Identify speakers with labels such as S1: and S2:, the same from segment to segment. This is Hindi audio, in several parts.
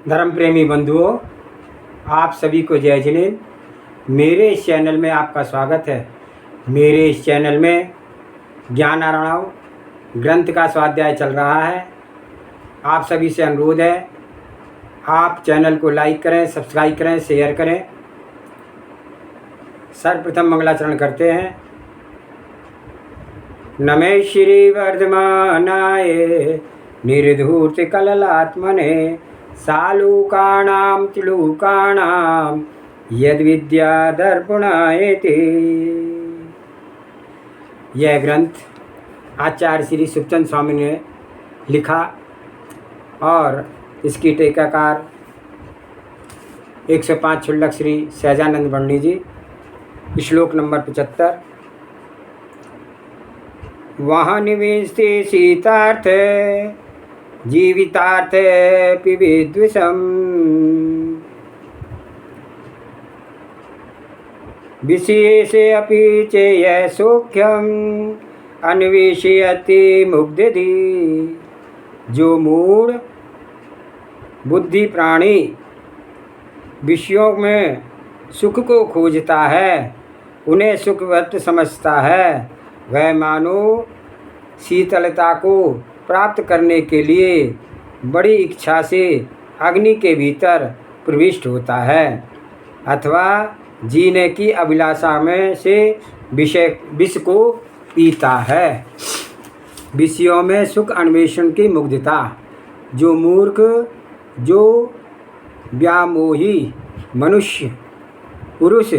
S1: धर्म प्रेमी बंधुओं, आप सभी को जय जिनेंद्र। मेरे इस चैनल में आपका स्वागत है। मेरे इस चैनल में ज्ञान आराणव ग्रंथ का स्वाध्याय चल रहा है। आप सभी से अनुरोध है, आप चैनल को लाइक करें, सब्सक्राइब करें, शेयर करें। सर्वप्रथम मंगलाचरण करते हैं। नमः श्री वर्धमानाय निर्धूत कललात्मने सालूकानां त्रिलोकानां यद्विद्या दर्पणायते। यह ग्रंथ आचार्य श्री सुखचंद स्वामी ने लिखा और इसकी टीकाकार 105 छुल्लक श्री सहजानंद वर्णी जी। श्लोक नंबर 75। वहाँ निवेशते सीतार्थ जीवितार्थ पिविद्विषम् विशेषे अपि चेय सौख्यम् अन्वेषयति मुग्धधि। जो मूढ़ बुद्धि प्राणी विषयों में सुख को खोजता है, उन्हें सुखवत समझता है, वह मानो शीतलता को प्राप्त करने के लिए बड़ी इच्छा से अग्नि के भीतर प्रविष्ट होता है, अथवा जीने की अभिलाषा में से विष को पीता है। विषयों में सुख अन्वेषण की मुग्धता। जो मूर्ख, जो व्यामोही मनुष्य पुरुष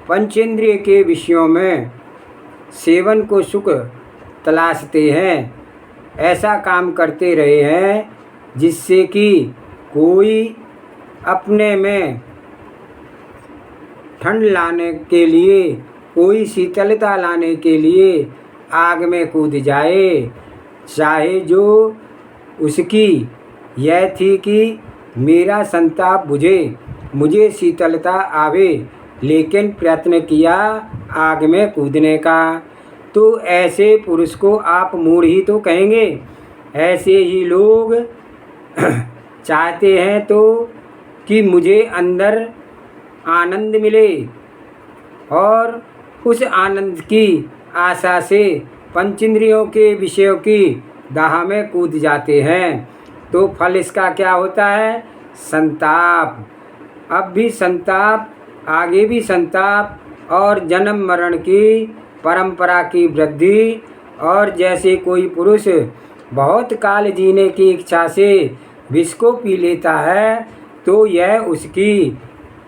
S1: पंचेंद्रिय के विषयों में सेवन को सुख तलाशते हैं, ऐसा काम करते रहे हैं जिससे कि कोई अपने में ठंड लाने के लिए, कोई शीतलता लाने के लिए आग में कूद जाए। चाहे जो उसकी यह थी कि मेरा संताप बुझे, मुझे शीतलता आवे, लेकिन प्रयत्न किया आग में कूदने का, तो ऐसे पुरुष को आप मूढ़ ही तो कहेंगे। ऐसे ही लोग चाहते हैं तो कि मुझे अंदर आनंद मिले, और उस आनंद की आशा से पंचेंद्रियों के विषयों की दाह में कूद जाते हैं। तो फल इसका क्या होता है? संताप। अब भी संताप, आगे भी संताप, और जन्म मरण की परंपरा की वृद्धि। और जैसे कोई पुरुष बहुत काल जीने की इच्छा से विष को पी लेता है, तो यह उसकी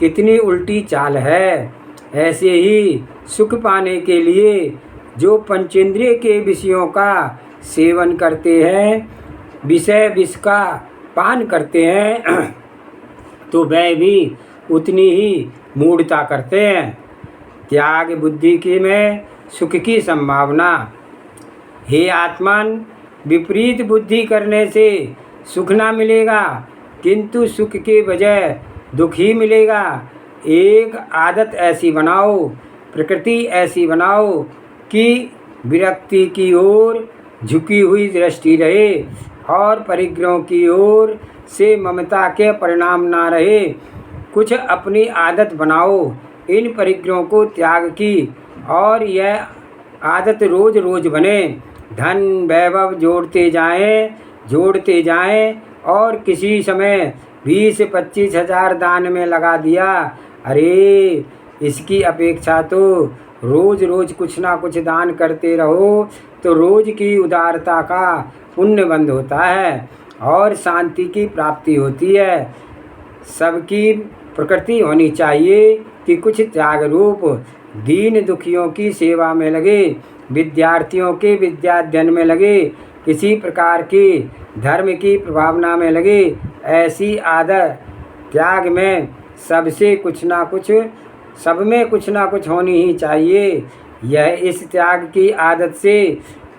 S1: कितनी उल्टी चाल है। ऐसे ही सुख पाने के लिए जो पंचेंद्रिय के विषयों का सेवन करते हैं, विषय विष का पान करते हैं, तो वह भी उतनी ही मूढ़ता करते हैं। त्याग बुद्धि की में सुख की संभावना। हे आत्मन, विपरीत बुद्धि करने से सुख ना मिलेगा, किंतु सुख के बजाय दुख ही मिलेगा। एक आदत ऐसी बनाओ, प्रकृति ऐसी बनाओ कि विरक्ति की ओर झुकी हुई दृष्टि रहे और परिग्रहों की ओर से ममता के परिणाम ना रहे। कुछ अपनी आदत बनाओ इन परिग्रहों को त्याग की, और यह आदत रोज रोज बने। धन वैभव जोड़ते जाएं, और किसी समय 20-25 हज़ार दान में लगा दिया। अरे, इसकी अपेक्षा तो रोज रोज कुछ ना कुछ दान करते रहो, तो रोज की उदारता का पुण्य बंद होता है और शांति की प्राप्ति होती है। सबकी प्रकृति होनी चाहिए कि कुछ त्याग रूप दीन दुखियों की सेवा में लगे, विद्यार्थियों के विद्याध्ययन में लगे, किसी प्रकार की धर्म की प्रभावना में लगे। ऐसी आदत त्याग में सब में कुछ ना कुछ होनी ही चाहिए। यह इस त्याग की आदत से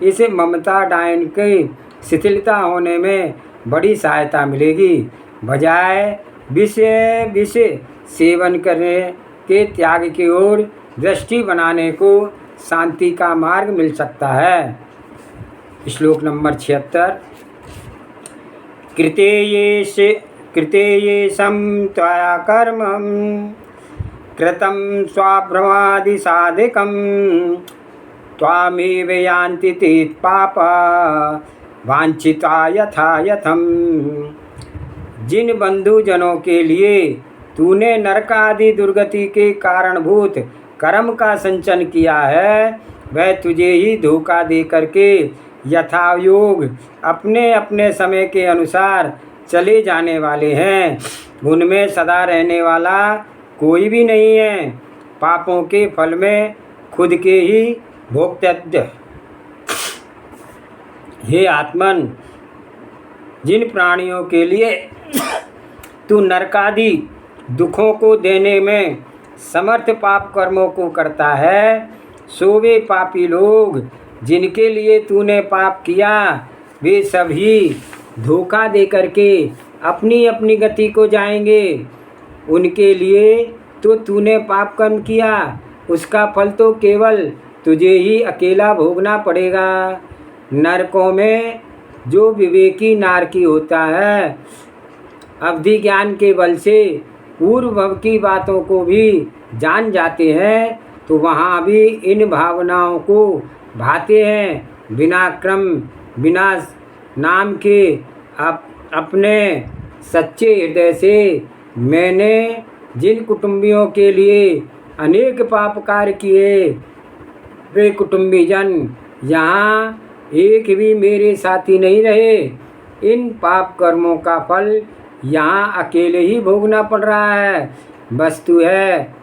S1: इस ममता डायन की शिथिलता होने में बड़ी सहायता मिलेगी। बजाय विष सेवन करने के त्याग की ओर दृष्टि बनाने को शांति का मार्ग मिल सकता है। श्लोक नंबर 76। कृते ये त्वया कर्म कृतं स्वाभ्रमादिसाधिकं त्वामेव यान्ति ते पापा वांछिता यथा यथम। जिन बंधुजनों के लिए तूने नरक आदि दुर्गति के कारणभूत कर्म का संचन किया है, वह तुझे ही धोखा दे करके यथायोग अपने अपने समय के अनुसार चले जाने वाले हैं। उनमें सदा रहने वाला कोई भी नहीं है। पापों के फल में खुद के ही भोक्तव्य। हे आत्मन, जिन प्राणियों के लिए तू नरकादि दुखों को देने में समर्थ पाप कर्मों को करता है, सो वे पापी लोग जिनके लिए तूने पाप किया, वे सभी धोखा दे करके अपनी अपनी गति को जाएंगे। उनके लिए तो तूने पाप कर्म किया, उसका फल तो केवल तुझे ही अकेला भोगना पड़ेगा। नरकों में जो विवेकी नारकी होता है, अवधि ज्ञान के बल से पूर्व भव की बातों को भी जान जाते हैं, तो वहाँ भी इन भावनाओं को भाते हैं। बिना क्रम बिना नाम के अपने सच्चे हृदय से मैंने जिन कुटुंबियों के लिए अनेक पाप कार्य किए, वे कुटुंबीजन यहाँ एक भी मेरे साथी नहीं रहे। इन पाप कर्मों का फल यहाँ अकेले ही भोगना पड़ रहा है। वस्तु है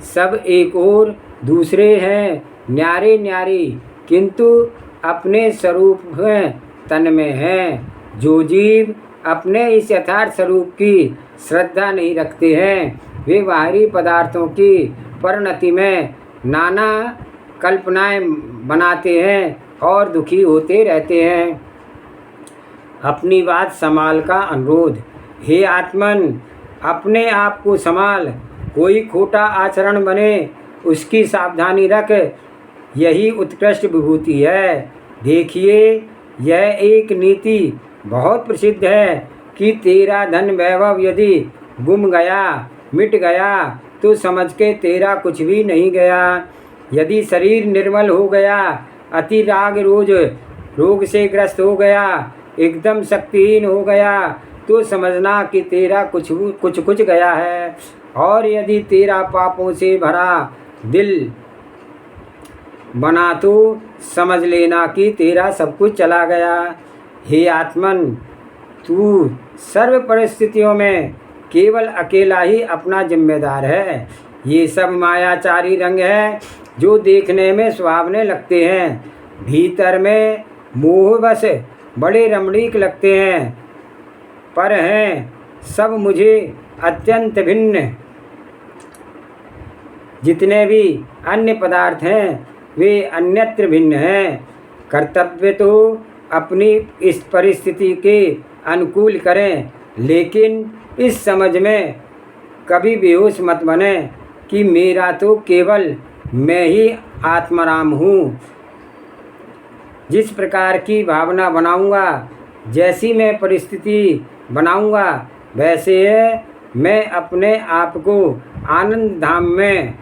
S1: सब एक और दूसरे हैं, न्यारे न्यारी, किंतु अपने स्वरूप में तन में हैं। जो जीव अपने इस यथार्थ स्वरूप की श्रद्धा नहीं रखते हैं, वे बाहरी पदार्थों की परिणति में नाना कल्पनाएं बनाते हैं और दुखी होते रहते हैं। अपनी बात संभाल का अनुरोध। हे आत्मन, अपने आप को संभाल, कोई खोटा आचरण बने उसकी सावधानी रख, यही उत्कृष्ट विभूति है। देखिए, यह एक नीति बहुत प्रसिद्ध है कि तेरा धन वैभव यदि गुम गया, मिट गया, तो समझ के तेरा कुछ भी नहीं गया। यदि शरीर निर्मल हो गया, अति राग रोग से ग्रस्त हो गया, एकदम शक्तिहीन हो गया, तो समझना कि तेरा कुछ गया है। और यदि तेरा पापों से भरा दिल बना, तो समझ लेना कि तेरा सब कुछ चला गया। हे आत्मन, तू सर्व परिस्थितियों में केवल अकेला ही अपना जिम्मेदार है। ये सब मायाचारी रंग है जो देखने में सुहावने लगते हैं, भीतर में मोहवश बड़े रमणीक लगते हैं, पर हैं सब मुझे अत्यंत भिन्न। जितने भी अन्य पदार्थ हैं वे अन्यत्र भिन्न हैं। कर्तव्य तो अपनी इस परिस्थिति के अनुकूल करें, लेकिन इस समझ में कभी बेहोश मत बने कि मेरा तो केवल मैं ही आत्माराम हूँ। जिस प्रकार की भावना बनाऊँगा, जैसी मैं परिस्थिति बनाऊँगा, वैसे मैं अपने आप को आनंद धाम में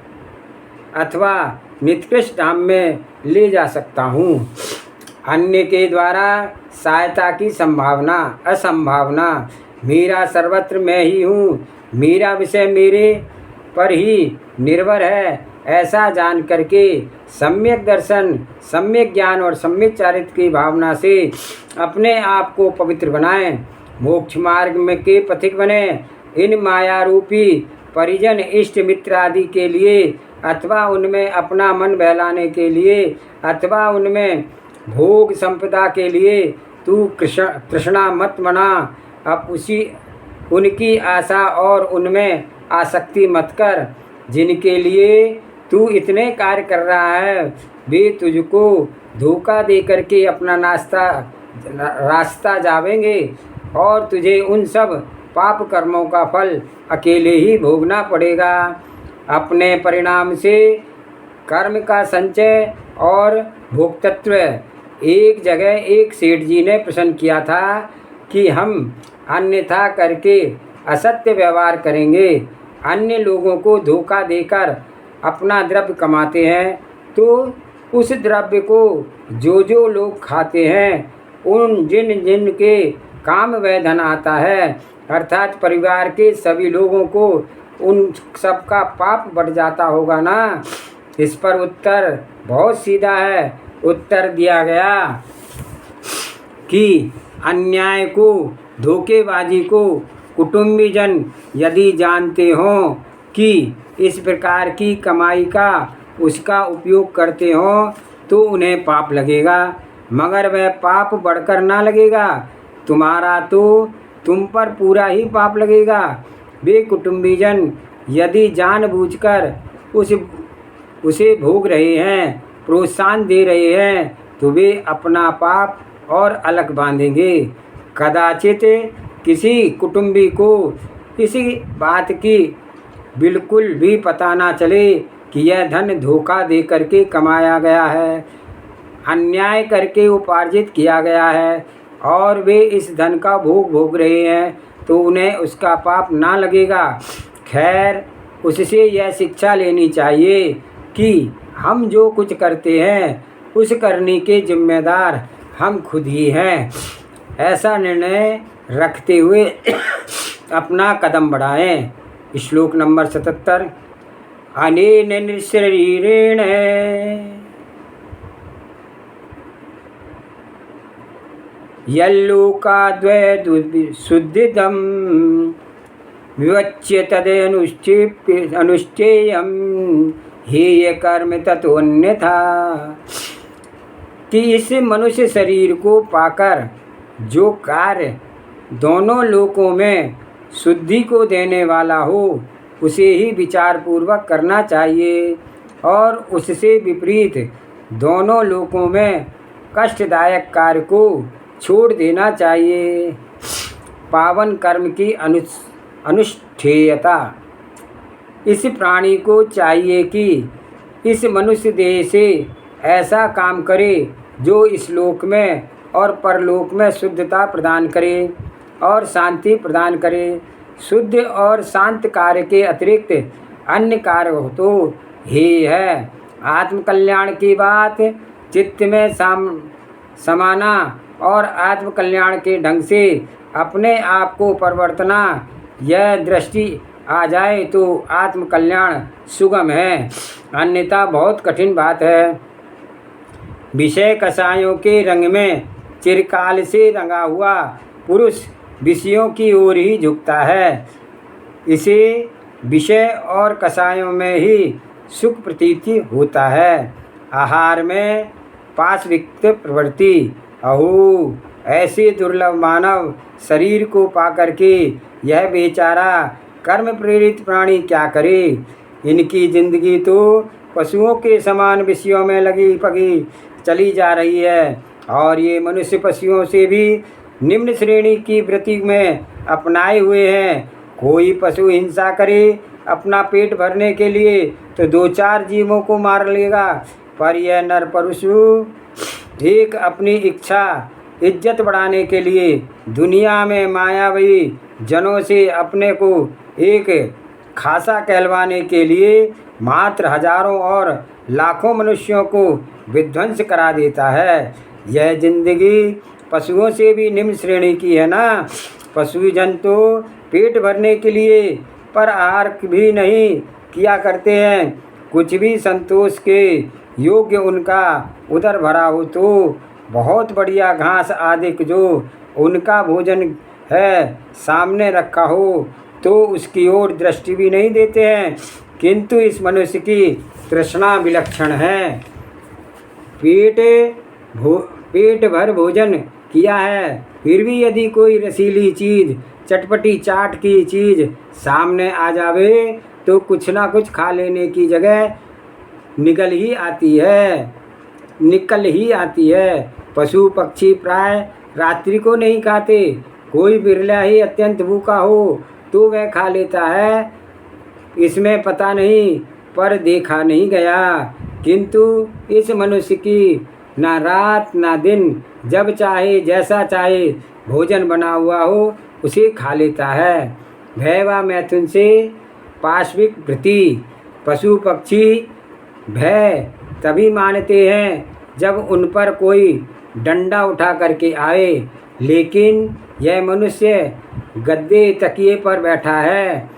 S1: अथवा नित्कृष्ट धाम में ले जा सकता हूँ। अन्य के द्वारा सहायता की संभावना असंभावना, मेरा सर्वत्र मैं ही हूँ, मेरा विषय मेरे पर ही निर्भर है, ऐसा जान करके सम्यक दर्शन, सम्यक ज्ञान और सम्यक चारित्र की भावना से अपने आप को पवित्र बनाएं, मोक्ष मार्ग में के पथिक बने। इन माया रूपी परिजन इष्ट मित्र आदि के लिए, अथवा उनमें अपना मन बहलाने के लिए, अथवा उनमें भोग संपदा के लिए तू तृष्णा मत बना। अब उनकी आशा और उनमें आसक्ति मत कर। जिनके लिए तू इतने कार्य कर रहा है, वे तुझको धोखा दे करके अपना रास्ता जावेंगे और तुझे उन सब पाप कर्मों का फल अकेले ही भोगना पड़ेगा। अपने परिणाम से कर्म का संचय और भोक्तृत्व। एक जगह एक सेठ जी ने प्रश्न किया था कि हम अन्यथा करके असत्य व्यवहार करेंगे, अन्य लोगों को धोखा देकर अपना द्रव्य कमाते हैं, तो उस द्रव्य को जो लोग खाते हैं, उन जिन के काम वह धन आता है, अर्थात परिवार के सभी लोगों को उन सबका पाप बढ़ जाता होगा ना। इस पर उत्तर बहुत सीधा है। उत्तर दिया गया कि अन्याय को, धोखेबाजी को कुटुंबीजन यदि जानते हों कि इस प्रकार की कमाई का उसका उपयोग करते हों, तो उन्हें पाप लगेगा, मगर वह पाप बढ़कर ना लगेगा, तुम्हारा तो तुम पर पूरा ही पाप लगेगा। वे कुटुंबीजन यदि जानबूझकर उसे भोग रहे हैं, प्रोत्साहन दे रहे हैं, तो वे अपना पाप और अलग बांधेंगे। कदाचित किसी कुटुंबी को इसी बात की बिल्कुल भी पता ना चले कि यह धन धोखा दे करके कमाया गया है, अन्याय करके उपार्जित किया गया है, और वे इस धन का भोग रहे हैं, तो उन्हें उसका पाप ना लगेगा। खैर, उससे यह शिक्षा लेनी चाहिए कि हम जो कुछ करते हैं, उस करने के जिम्मेदार हम खुद ही हैं। ऐसा निर्णय रखते हुए अपना कदम बढ़ाएं। श्लोक नंबर 77। अनेन निःशरीरेण यल्लोकाद्वैतशुद्धिदं विवच्य तदनुष्ठेयं हेय कर्म ततोऽन्यथा। कि इस मनुष्य शरीर को पाकर जो कार्य दोनों लोकों में शुद्धि को देने वाला हो, उसे ही विचारपूर्वक करना चाहिए, और उससे विपरीत दोनों लोकों में कष्टदायक कार्य को छोड़ देना चाहिए। पावन कर्म की अनुष्ठेयता। इस प्राणी को चाहिए कि इस मनुष्य देह से ऐसा काम करे जो इस लोक में और परलोक में शुद्धता प्रदान करे और शांति प्रदान करे। शुद्ध और शांत कार्य के अतिरिक्त अन्य कार्य हो तो हे है। आत्मकल्याण की बात चित्त में समाना और आत्मकल्याण के ढंग से अपने आप को परिवर्तना, यह दृष्टि आ जाए तो आत्मकल्याण सुगम है, अन्यथा बहुत कठिन बात है। विषय कषायों के रंग में चिरकाल से रंगा हुआ पुरुष विषयों की ओर ही झुकता है। इसे विषय और कषायों में ही सुख प्रतीति होता है। आहार में पाशविक्त प्रवृत्ति। अहो, ऐसे दुर्लभ मानव शरीर को पाकर के यह बेचारा कर्म प्रेरित प्राणी क्या करे। इनकी जिंदगी तो पशुओं के समान विषयों में लगी पगी चली जा रही है, और ये मनुष्य पशुओं से भी निम्न श्रेणी की वृत्ति में अपनाए हुए हैं। कोई पशु हिंसा करे अपना पेट भरने के लिए तो 2-4 जीवों को मार लेगा, पर यह नर पशु एक अपनी इच्छा इज्जत बढ़ाने के लिए दुनिया में मायावी जनों से अपने को एक खासा कहलवाने के लिए मात्र हजारों और लाखों मनुष्यों को विध्वंस करा देता है। यह जिंदगी पशुओं से भी निम्न श्रेणी की है ना। पशुजन तो पेट भरने के लिए पर आहार भी नहीं किया करते हैं। कुछ भी संतोष के योग्य उनका उदर भरा हो तो बहुत बढ़िया घास आदि जो उनका भोजन है सामने रखा हो तो उसकी ओर दृष्टि भी नहीं देते हैं। किंतु इस मनुष्य की तृष्णा विलक्षण है। पेट भर भोजन किया है, फिर भी यदि कोई रसीली चीज़, चटपटी चाट की चीज़ सामने आ जावे तो कुछ ना कुछ खा लेने की जगह निकल ही आती है। पशु पक्षी प्राय रात्रि को नहीं खाते, कोई बिरला ही अत्यंत भूखा हो तो वह खा लेता है। इसमें पता नहीं पर देखा नहीं गया। किंतु इस मनुष्य की ना रात ना दिन, जब चाहे जैसा चाहे भोजन बना हुआ हो उसे खा लेता है। भय व मैथुन से पाशविक वृत्ति। पशु पक्षी भय तभी मानते हैं जब उन पर कोई डंडा उठा करके आए, लेकिन यह मनुष्य गद्दे तकिए पर बैठा है,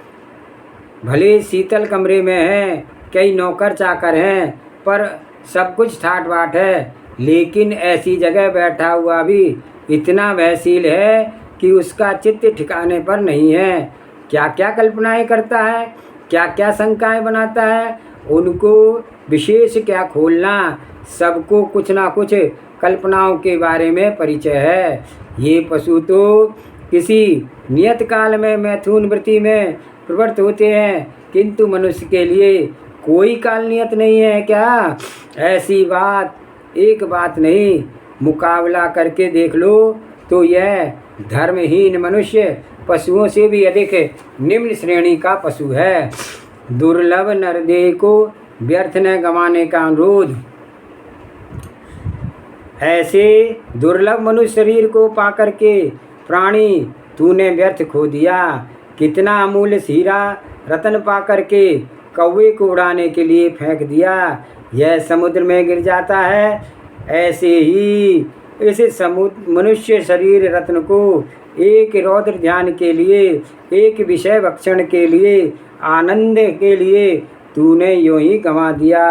S1: भले शीतल कमरे में है, कई नौकर चाकर हैं, पर सब कुछ ठाट बाट है, लेकिन ऐसी जगह बैठा हुआ भी इतना भयशील है कि उसका चित्त ठिकाने पर नहीं है। क्या क्या कल्पनाएं करता है, क्या क्या शंकाएं बनाता है, उनको विशेष क्या खोलना, सबको कुछ ना कुछ कल्पनाओं के बारे में परिचय है। ये पशु तो किसी नियत काल में मैथुन वृत्ति में प्रवृत्त होते हैं, किंतु मनुष्य के लिए कोई काल नियत नहीं है क्या? ऐसी बात एक बात नहीं, मुकाबला करके देख लो तो यह धर्महीन मनुष्य पशुओं से भी अधिक निम्न श्रेणी का पशु है। दुर्लभ नरदेह को व्यर्थ न गंवाने का अनुरोध। ऐसे दुर्लभ मनुष्य शरीर को पाकर के प्राणी तूने व्यर्थ खो दिया। कितना अमूल्य हीरा रतन पाकर के कौवे को उड़ाने के लिए फेंक दिया, यह समुद्र में गिर जाता है। ऐसे ही इस मनुष्य शरीर रत्न को एक रौद्र ध्यान के लिए, एक विषय भक्षण के लिए, आनंद के लिए तूने यूं ही गंवा दिया।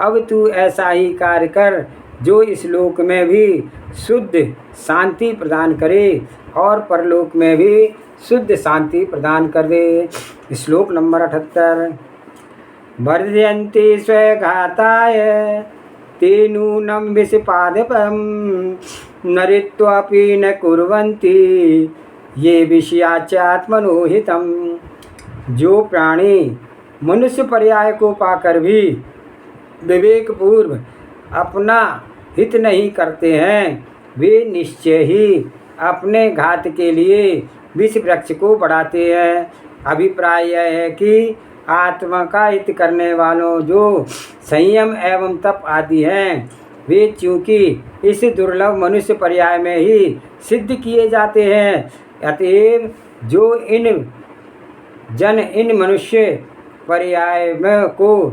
S1: अब तू ऐसा ही कार्य कर जो इस लोक में भी शुद्ध शांति प्रदान करे और परलोक में भी शुद्ध शांति प्रदान कर दे। श्लोक नंबर 78। वर्धयन्ति स्वघाताय ते नूनं विषपादपं नरित्वापि न कुर्वन्ति ये विषयाचात्मनो हितं। जो प्राणी मनुष्य पर्याय को पाकर भी विवेकपूर्व अपना हित नहीं करते हैं, वे निश्चय ही अपने घात के लिए विष वृक्ष को बढ़ाते हैं। अभिप्राय यह है कि आत्मा का हित करने वालों जो संयम एवं तप आदि हैं, वे चूँकि इस दुर्लभ मनुष्य पर्याय में ही सिद्ध किए जाते हैं, अतएव जो इन मनुष्य पर्याय में को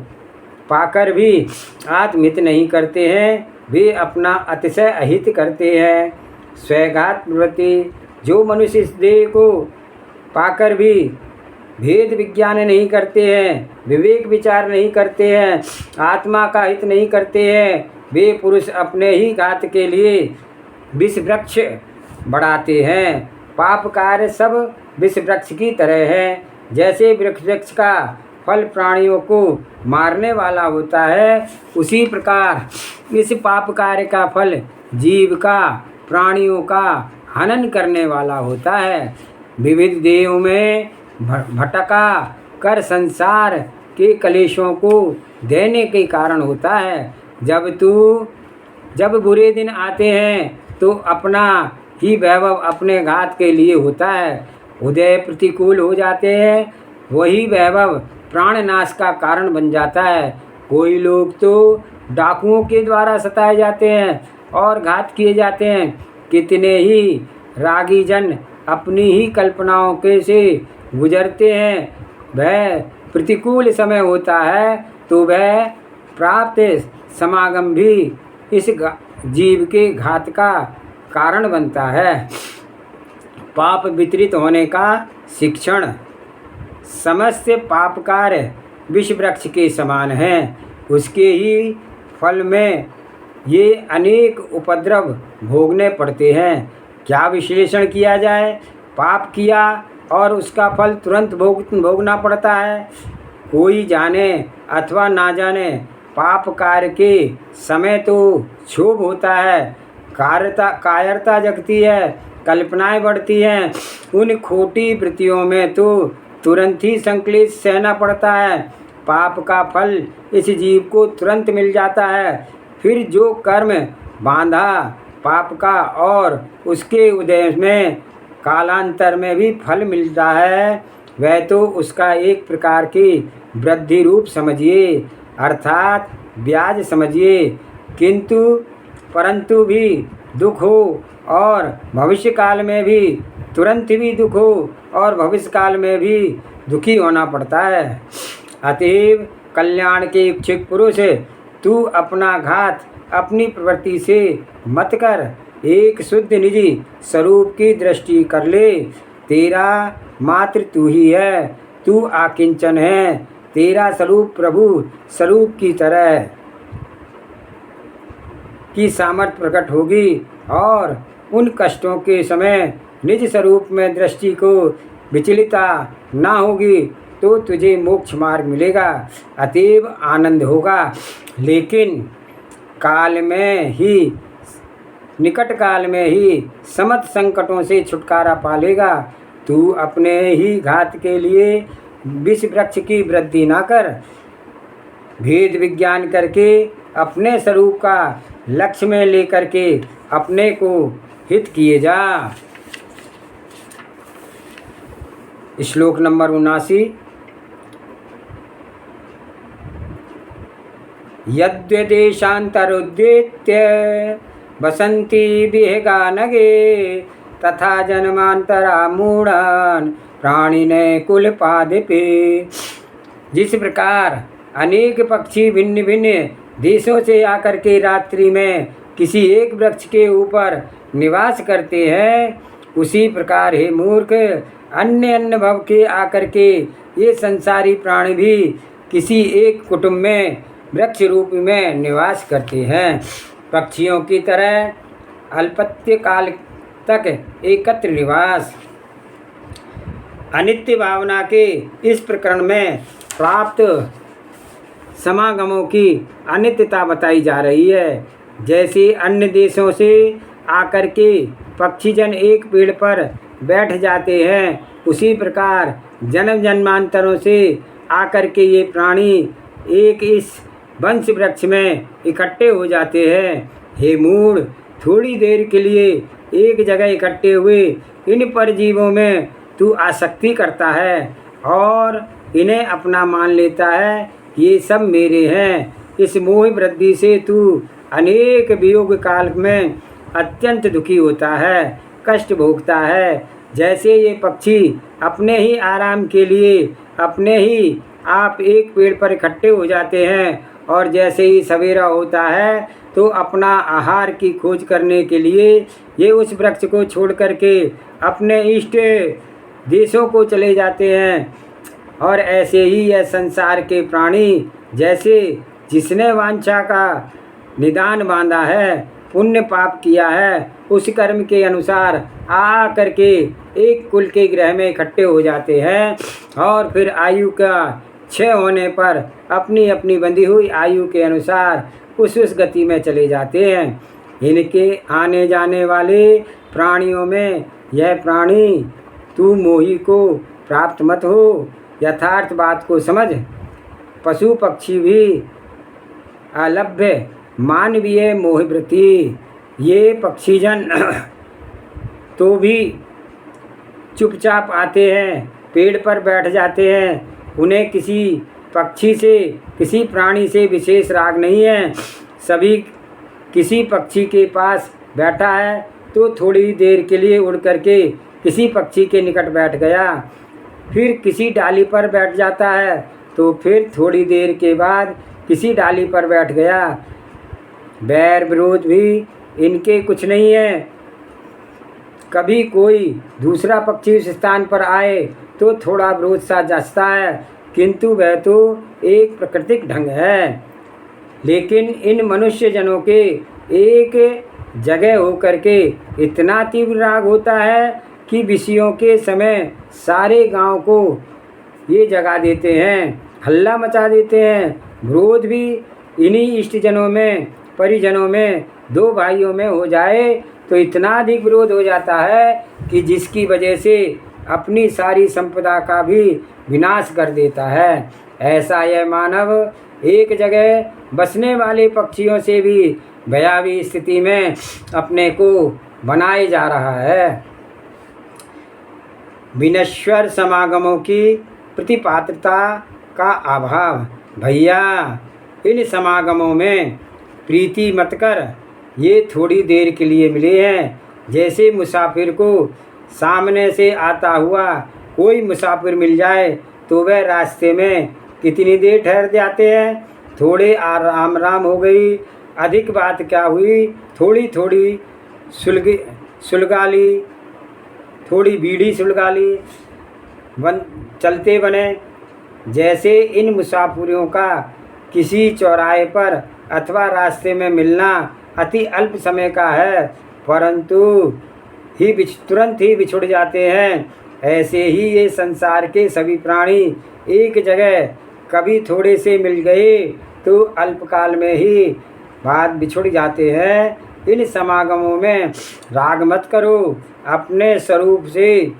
S1: पाकर भी आत्महित नहीं करते हैं, वे अपना अतिशय अहित करते हैं। स्वघात प्रवृत्ति। जो मनुष्य इस देह को पाकर भी भेद विज्ञान नहीं करते हैं, विवेक विचार नहीं करते हैं, आत्मा का हित नहीं करते हैं, वे पुरुष अपने ही घात के लिए विष वृक्ष बढ़ाते हैं। पाप कार्य सब विष वृक्ष की तरह है। जैसे वृक्ष का फल प्राणियों को मारने वाला होता है, उसी प्रकार इस पाप कार्य का फल जीव का, प्राणियों का हनन करने वाला होता है। विविध देहों में भटका कर संसार के कलेशों को देने के कारण होता है। जब बुरे दिन आते हैं तो अपना ही वैभव अपने घात के लिए होता है। उदय प्रतिकूल हो जाते हैं, वही वैभव प्राणनाश का कारण बन जाता है। कोई लोग तो डाकुओं के द्वारा सताए जाते हैं और घात किए जाते हैं। कितने ही रागी जन अपनी ही कल्पनाओं के से गुजरते हैं। वह प्रतिकूल समय होता है तो वह प्राप्त समागम भी इस जीव के घात का कारण बनता है। पाप वितरित होने का शिक्षण। समस्त पाप कार्य विष वृक्ष के समान हैं, उसके ही फल में ये अनेक उपद्रव भोगने पड़ते हैं। क्या विश्लेषण किया जाए? पाप किया और उसका फल तुरंत भोगना पड़ता है। कोई जाने अथवा ना जाने पाप कार्य के समय तो क्षोभ होता है, कायरता जगती है, कल्पनाएं बढ़ती हैं। उन खोटी वृत्तियों में तो तुरंत ही संक्लेश सहना पड़ता है। पाप का फल इस जीव को तुरंत मिल जाता है। फिर जो कर्म बांधा पाप का और उसके उदय में कालांतर में भी फल मिलता है, वह तो उसका एक प्रकार की वृद्धि रूप समझिए, अर्थात ब्याज समझिए। परंतु भी दुख हो और भविष्य काल में भी तुरंत भी दुख हो और भविष्य काल में भी दुखी होना पड़ता है। अतएव कल्याण के इच्छुक पुरुष, तू अपना घात अपनी प्रवृत्ति से मत कर, एक शुद्ध निजी स्वरूप की दृष्टि कर ले। तेरा मात्र तू ही है, तू आकिंचन है, तेरा स्वरूप प्रभु स्वरूप की तरह की सामर्थ्य प्रकट होगी और उन कष्टों के समय निज स्वरूप में दृष्टि को विचलिता ना होगी तो तुझे मोक्ष मार्ग मिलेगा, अतएव आनंद होगा। लेकिन काल में ही, निकट काल में ही समस्त संकटों से छुटकारा पालेगा। तू अपने ही घात के लिए विष वृक्ष की वृद्धि ना कर, भेद विज्ञान करके अपने स्वरूप का लक्ष्य में लेकर के अपने को हित किए जा। श्लोक नंबर 79। यद्यदेशान्तरुद्येत्य वसन्ति विहगानगे तथा जन्मांतरा मूढ़ान् प्राणिने कुलपादिपे। जिस प्रकार अनेक पक्षी भिन्न भिन्न देशों से आकर के रात्रि में किसी एक वृक्ष के ऊपर निवास करते हैं, उसी प्रकार हे मूर्ख अन्य अन्य भव के आकर के ये संसारी प्राणी भी किसी एक कुटुंब में वृक्ष रूप में निवास करते हैं। पक्षियों की तरह अल्पत्य काल तक एकत्र निवास। अनित्य भावना के इस प्रकरण में प्राप्त समागमों की अनित्यता बताई जा रही है। जैसे अन्य देशों से आकर के पक्षीजन एक पेड़ पर बैठ जाते हैं, उसी प्रकार जन्म जन्मांतरों से आकर के ये प्राणी एक इस वंश वृक्ष में इकट्ठे हो जाते हैं। हे मूढ़, थोड़ी देर के लिए एक जगह इकट्ठे हुए इन परजीवों में तू आसक्ति करता है और इन्हें अपना मान लेता है, ये सब मेरे हैं। इस मोह वृद्धि से तू अनेक वियोग काल में अत्यंत दुखी होता है, कष्ट भोगता है। जैसे ये पक्षी अपने ही आराम के लिए अपने ही आप एक पेड़ पर इकट्ठे हो जाते हैं और जैसे ही सवेरा होता है तो अपना आहार की खोज करने के लिए ये उस वृक्ष को छोड़ करके अपने इष्ट देशों को चले जाते हैं। और ऐसे ही यह संसार के प्राणी, जैसे जिसने वांछा का निदान बांधा है, पुण्य पाप किया है, उस कर्म के अनुसार आ करके एक कुल के ग्रह में इकट्ठे हो जाते हैं और फिर आयु का क्षय होने पर अपनी अपनी बंधी हुई आयु के अनुसार उस गति में चले जाते हैं। इनके आने जाने वाले प्राणियों में यह प्राणी तू मोही को प्राप्त मत हो, यथार्थ बात को समझ। पशु पक्षी भी अलभ्य मानवीय मोहवृत्ति, ये पक्षीजन तो भी चुपचाप आते हैं, पेड़ पर बैठ जाते हैं। उन्हें किसी पक्षी से, किसी प्राणी से विशेष राग नहीं है। सभी किसी पक्षी के पास बैठा है तो थोड़ी देर के लिए उड़ करके किसी पक्षी के निकट बैठ गया, फिर किसी डाली पर बैठ जाता है तो फिर थोड़ी देर के बाद किसी डाली पर बैठ गया। बैर विरोध भी इनके कुछ नहीं है। कभी कोई दूसरा पक्षी उस स्थान पर आए तो थोड़ा विरोध सा जचता है, किंतु वह तो एक प्राकृतिक ढंग है। लेकिन इन मनुष्य जनों के एक जगह होकर के इतना तीव्र राग होता है कि विषयों के समय सारे गांव को ये जगा देते हैं, हल्ला मचा देते हैं। विरोध भी इन्हीं इष्टजनों में, परिजनों में, दो भाइयों में हो जाए तो इतना अधिक विरोध हो जाता है कि जिसकी वजह से अपनी सारी संपदा का भी विनाश कर देता है। ऐसा यह मानव एक जगह बसने वाले पक्षियों से भी भयावह स्थिति में अपने को बनाए जा रहा है। विनश्वर समागमों की प्रतिपात्रता का अभाव। भैया, इन समागमों में प्रीति मत कर, ये थोड़ी देर के लिए मिले हैं। जैसे मुसाफिर को सामने से आता हुआ कोई मुसाफिर मिल जाए तो वह रास्ते में कितनी देर ठहर जाते हैं, थोड़े आराम राम हो गई, अधिक बात क्या हुई, थोड़ी थोड़ी सुलगा ली, थोड़ी बीड़ी सुलगा ली, चलते बने। जैसे इन मुसाफिरों का किसी चौराहे पर अथवा रास्ते में मिलना अति अल्प समय का है, परंतु तुरंत ही बिछुड़ जाते हैं, ऐसे ही ये संसार के सभी प्राणी एक जगह कभी थोड़े से मिल गए तो अल्पकाल में ही बाद बिछुड़ जाते हैं। इन समागमों में राग मत करो, अपने स्वरूप से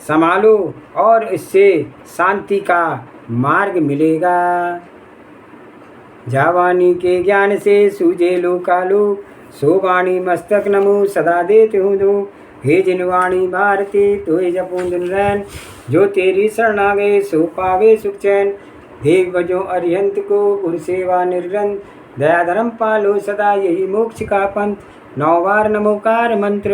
S1: संभालो और इससे शांति का मार्ग मिलेगा। जावानी के ज्ञान से सूझे लोकालोक, सो वाणी मस्तक नमो सदा देते हूँ दो। हे जिनवाणी भारती तोय जपो दिन रैन, जो तेरी शरण आ गए सो पावे सुख चैन। देव भजो अरिहंत को गुरु सेवा निर्रंत, दया धर्म पालो सदा यही मोक्ष का पंथ। 9 बार नमोकार मंत्र।